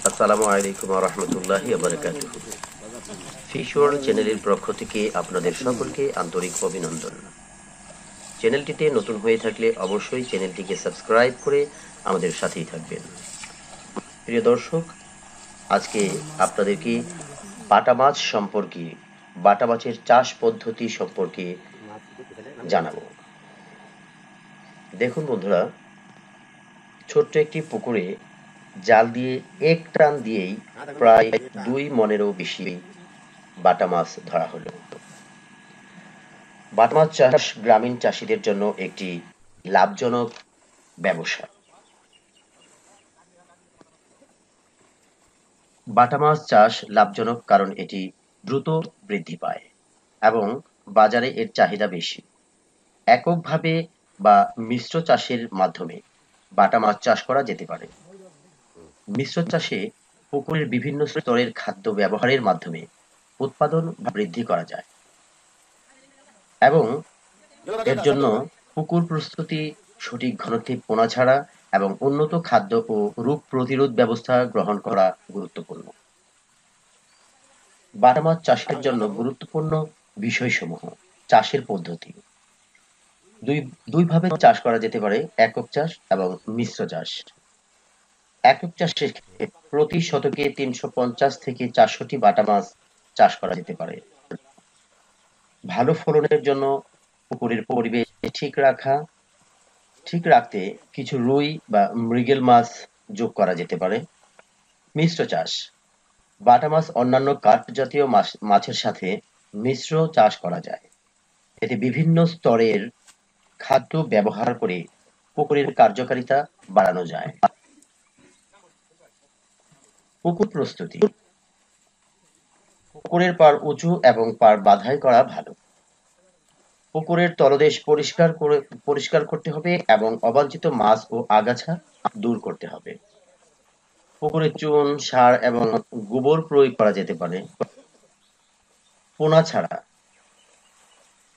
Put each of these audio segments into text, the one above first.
আসসালামু আলাইকুম ওয়া রাহমাতুল্লাহি ওয়া বারাকাতুহু। ফিশ ওয়ার্ল্ড চ্যানেলের পক্ষ থেকে আপনাদের সকলকে আন্তরিক অভিনন্দন। চ্যানেলটিতে নতুন হয়ে থাকলে অবশ্যই চ্যানেলটিকে সাবস্ক্রাইব করে আমাদের সাথেই থাকবেন। প্রিয় দর্শক, আজকে আপনাদেরকে বাটা মাছ সম্পর্কে, বাটা মাছের চাষ পদ্ধতি সম্পর্কে জানাবো। দেখুন বন্ধুরা, ছোট্ট একটি পুকুরে জাল দিয়ে এক টান দিয়েই প্রায় 2 মনেরও বেশি বাটা মাছ ধরা হলো। বাটা মাছ চাষ গ্রামীণ চাষীদের জন্য একটি লাভজনক ব্যবসা। বাটা মাছ চাষ লাভজনক কারণ এটি দ্রুত বৃদ্ধি পায় এবং বাজারে এর চাহিদা বেশি। এককভাবে বা মিশ্র চাষের মাধ্যমে বাটা মাছ চাষ করা যেতে পারে। মিশ্র চাষে পুকুরের বিভিন্ন স্তরের খাদ্য ব্যবহারের মাধ্যমে উৎপাদন বৃদ্ধি করা যায় এবং এর জন্য পুকুর প্রস্তুতি, সঠিক ঘনত্বে পোনা ছাড়া এবং উন্নত খাদ্য ও রোগ প্রতিরোধ ব্যবস্থা গ্রহণ করা গুরুত্বপূর্ণ। বাটা মাছ চাষের জন্য গুরুত্বপূর্ণ বিষয়সমূহ: চাষের পদ্ধতি। দুইভাবে চাষ করা যেতে পারে: একক চাষ এবং মিশ্র চাষ। একক চাষের ক্ষেত্রে প্রতি শতকে 350 থেকে 400টি বাটা মাছ চাষ করা যেতে পারে। ভালো ফলনের জন্য পুকুরের পরিবেশ ঠিক রাখতে কিছু রুই বা মৃগেল মাছ যোগ করা যেতে পারে। মিশ্র চাষ: বাটা মাছ অন্যান্য কাঠ জাতীয় মাছের সাথে মিশ্র চাষ করা যায়। এতে বিভিন্ন স্তরের খাদ্য ব্যবহার করে পুকুরের কার্যকারিতা বাড়ানো যায়। পুকুর প্রস্তুতি: পুকুরের পাড় উঁচু এবং পাড় বাঁধাই করা ভালো। পুকুরের তলদেশ পরিষ্কার করতে হবে এবং অবাঞ্ছিত মাছ ও আগাছা দূর করতে হবে। পুকুরে চুন, সার এবং গোবর প্রয়োগ করা যেতে পারে। পোনা ছাড়া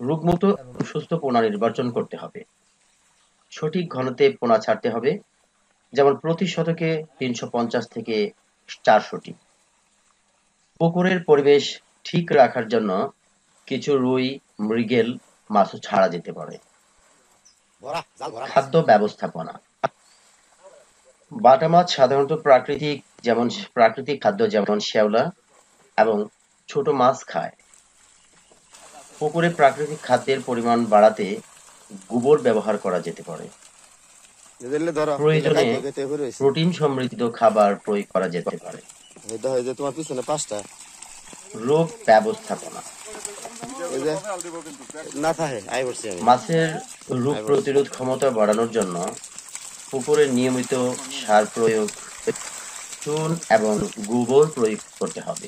রোগমুক্ত এবং সুস্থ পোনা নির্বাচন করতে হবে। সঠিক ঘনত্বে পোনা ছাড়তে হবে, যেমন প্রতি শতকে 350 থেকে 400টি। পুকুরের পরিবেশ ঠিক রাখার জন্য কিছু রুই, মৃগেল মাছও ছাড়া যেতে পারে। খাদ্য ব্যবস্থাপনা: বাটা মাছ সাধারণত প্রাকৃতিক খাদ্য যেমন শ্যাওলা এবং ছোট মাছ খায়। পুকুরে প্রাকৃতিক খাদ্যের পরিমাণ বাড়াতে গোবর ব্যবহার করা যেতে পারে। প্রয়োজনে প্রোটিন সমৃদ্ধ খাবার প্রয়োগ করা যেতে পারে। রোগ ব্যবস্থাপনা: মাছের রোগ প্রতিরোধ ক্ষমতা বাড়ানোর জন্য পুকুরে নিয়মিত সার প্রয়োগ, চুন এবং গোবর প্রয়োগ করতে হবে।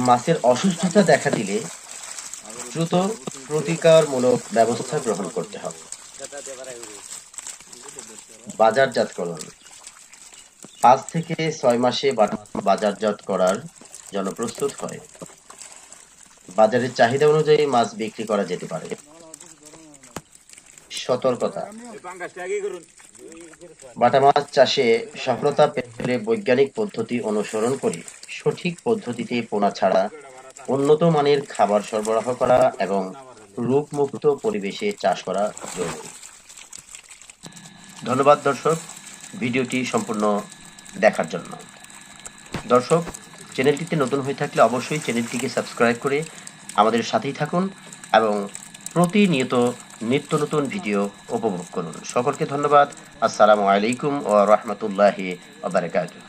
মাছের অসুস্থতা দেখা দিলে দ্রুত প্রতিকারমূলক ব্যবস্থা গ্রহণ করতে হবে। বাজারজাতকরণ: 5 থেকে 6 মাসে বাজারজাত করার জন্য প্রস্তুত হয়। বাজারের চাহিদা অনুযায়ী মাছ বিক্রি করা যেতে পারে। সতর্কতা: বাটা মাছ চাষে সফলতা পেলে বৈজ্ঞানিক পদ্ধতি অনুসরণ করে সঠিক পদ্ধতিতে পোনা ছাড়া, উন্নত মানের খাবার সরবরাহ করা এবং রোগমুক্ত পরিবেশে চাষ করা জরুরি। ধন্যবাদ দর্শক, ভিডিওটি সম্পূর্ণ দেখার জন্য। দর্শক, চ্যানেলটিতে নতুন হয়ে থাকলে অবশ্যই চ্যানেলটিকে সাবস্ক্রাইব করে আমাদের সাথেই থাকুন এবং প্রতিনিয়ত নিত্য নতুন ভিডিও উপভোগ করুন। সকলকে ধন্যবাদ। আসসালামু আলাইকুম ওয়া রাহমাতুল্লাহি ওয়া বারাকাতুহু।